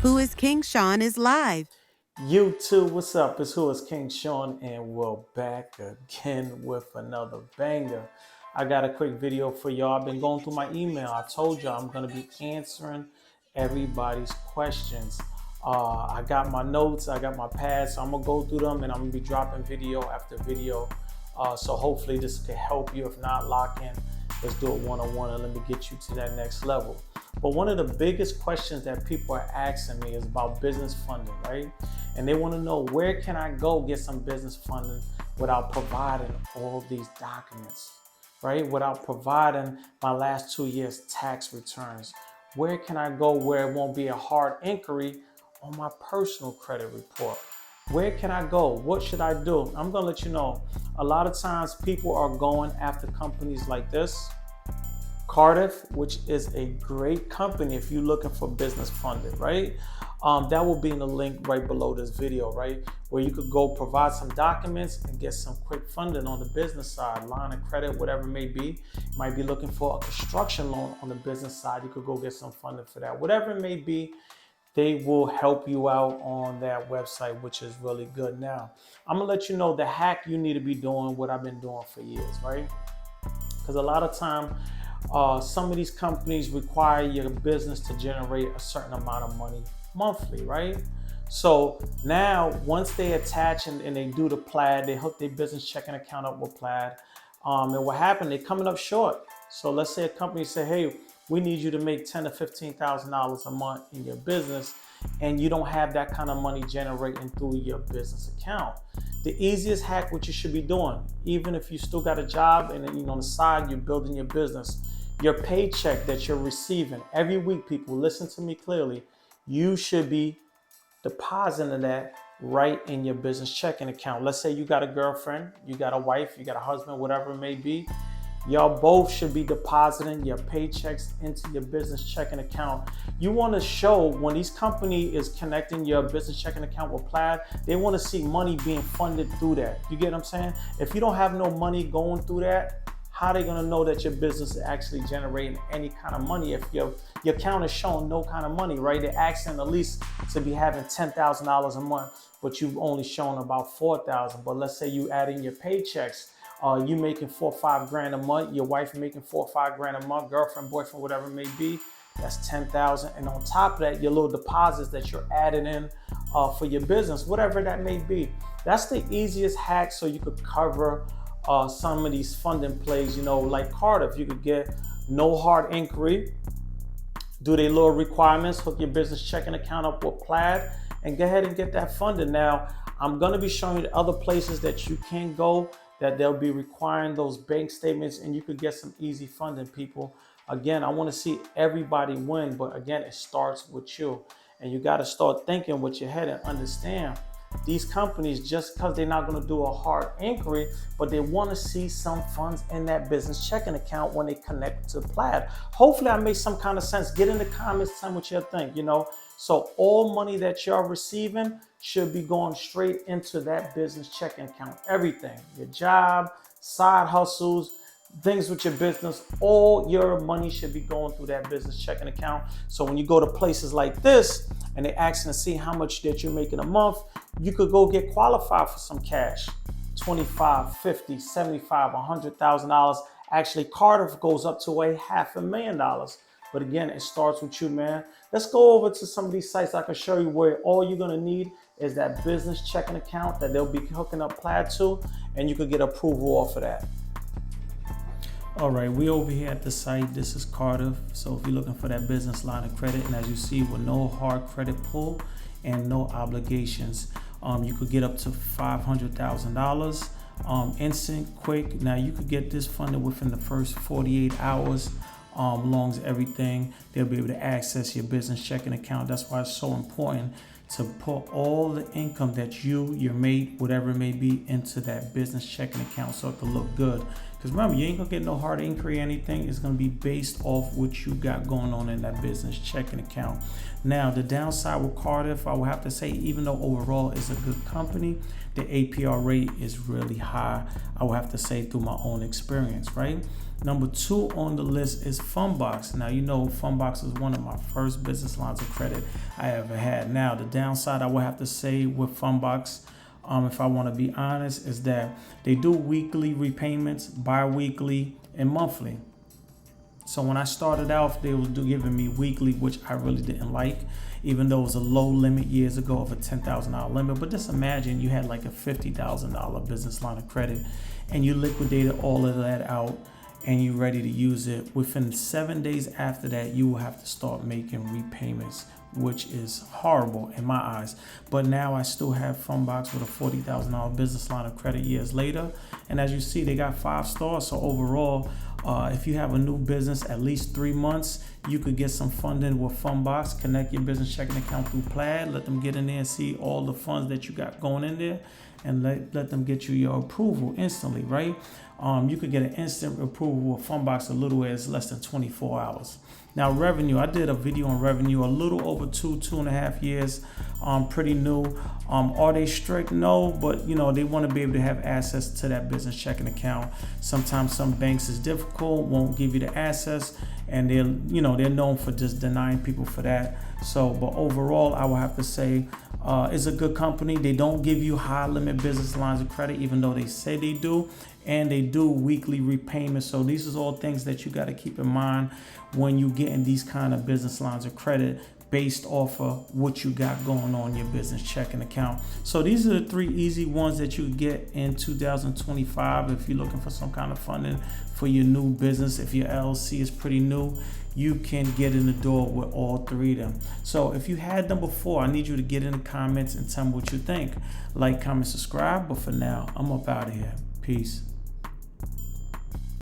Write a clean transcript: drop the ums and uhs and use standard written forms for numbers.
Whoiskingshawn is live. YouTube, what's up? It's Whoiskingshawn, and we're back again with another banger. I got a quick video for y'all. I've been going through my email. I told y'all I'm going to be answering everybody's questions. I got my notes, I got my pads, so I'm going to go through them and I'm going to be dropping video after video. So hopefully this can help you. If not, lock in. Let's do it one-on-one and let me get you to that next level. But one of the biggest questions that people are asking me is about business funding, right? And they want to know, where can I go get some business funding without providing all these documents, right? Without providing my last 2 years tax returns. Where can I go where it won't be a hard inquiry on my personal credit report? Where can I go? What should I do? I'm gonna let you know, a lot of times people are going after companies like this. Cardiff, which is a great company if you're looking for business funding, right? That will be in the link right below this video, right? Where you could go provide some documents and get some quick funding on the business side, line of credit, whatever it may be. You might be looking for a construction loan on the business side. You could go get some funding for that. Whatever it may be, they will help you out on that website, which is really good. Now, I'm gonna let you know the hack you need to be doing, what I've been doing for years, right? Because a lot of time, some of these companies require your business to generate a certain amount of money monthly, right? So now once they attach and they do the plaid, they hook their business checking account up with plaid. And what happened, they're coming up short. So let's say a company say, hey, we need you to make $10,000 to $15,000 a month in your business, and you don't have that kind of money generating through your business account. The easiest hack, what you should be doing, even if you still got a job and then on the side you're building your business, your paycheck that you're receiving every week, people, listen to me clearly, you should be depositing that right in your business checking account. Let's say you got a girlfriend, you got a wife, you got a husband, whatever it may be. Y'all both should be depositing your paychecks into your business checking account. You want to show when these company is connecting your business checking account with Plaid, they want to see money being funded through that. You get what I'm saying? If you don't have no money going through that, how are they going to know that your business is actually generating any kind of money if your account is showing no kind of money, right? They're asking at least to be having $10,000 a month, but you've only shown about $4,000. But let's say you add in your paychecks, you making $4 or $5 grand a month, your wife making $4 or $5 grand a month, girlfriend, boyfriend, whatever it may be, that's $10,000. And on top of that, your little deposits that you're adding in for your business, whatever that may be. That's the easiest hack, so you could cover some of these funding plays, like Cardiff. You could get no hard inquiry, do their little requirements, hook your business checking account up with Plaid, and go ahead and get that funded. Now, I'm going to be showing you the other places that you can go that they'll be requiring those bank statements, and you could get some easy funding, people. Again, I want to see everybody win, but again, it starts with you. And you got to start thinking with your head and understand these companies, just because they're not going to do a hard inquiry, but they want to see some funds in that business checking account when they connect to Plaid. Hopefully I make some kind of sense. Get in the comments, tell me what you think, So all money that you're receiving should be going straight into that business checking account. Everything, your job, side hustles, things with your business, all your money should be going through that business checking account. So when you go to places like this and they're asking to see how much that you're making a month, you could go get qualified for some cash, $25, $50, $75, $100,000. Actually, Cardiff goes up to $500,000. But again, it starts with you, man. Let's go over to some of these sites I can show you where all you're gonna need is that business checking account that they'll be hooking up Plaid to, and you could get approval off of that. All right, we over here at the site. This is Cardiff. So if you're looking for that business line of credit, and as you see, with no hard credit pull and no obligations, you could get up to $500,000 instant, quick. Now you could get this funded within the first 48 hours. Long as everything, they'll be able to access your business checking account. That's why it's so important to put all the income that your mate, whatever it may be, into that business checking account so it can look good. Because remember, you ain't gonna get no hard inquiry or anything. It's gonna be based off what you got going on in that business checking account. Now, the downside with Cardiff, I will have to say, even though overall it's a good company, the APR rate is really high. I will have to say through my own experience, right? Number 2 on the list is Funbox. Now, you know, Funbox is one of my first business lines of credit I ever had. Now, the downside I would have to say with Funbox, if I want to be honest, is that they do weekly repayments, bi-weekly, and monthly. So when I started out, they was giving me weekly, which I really didn't like, even though it was a low limit years ago of a $10,000 limit. But just imagine you had like a $50,000 business line of credit and you liquidated all of that out and you're ready to use it. Within 7 days after that, you will have to start making repayments, which is horrible in my eyes. But now I still have Funbox with a $40,000 business line of credit years later. And as you see, they got 5 stars. So overall, if you have a new business, at least 3 months, you could get some funding with Funbox. Connect your business checking account through Plaid. Let them get in there and see all the funds that you got going in there, and let them get you your approval instantly, right? You could get an instant approval with Funbox a little as less than 24 hours. Now, revenue, I did a video on revenue a little over 2.5 years, pretty new. Are they strict? No, but you know, they want to be able to have access to that business checking account. Sometimes some banks is difficult, won't give you the access, and they're known for just denying people for that. So, but overall, I will have to say it's a good company. They don't give you high limit business lines of credit, even though they say they do, and they do weekly repayments. So these are all things that you got to keep in mind when you get in these kind of business lines of credit based off of what you got going on in your business checking account. So these are the 3 easy ones that you get in 2025 if you're looking for some kind of funding for your new business. If your LLC is pretty new, you can get in the door with all 3 of them. So if you had number 4, I need you to get in the comments and tell me what you think. Like, comment, subscribe. But for now, I'm up out of here. Peace.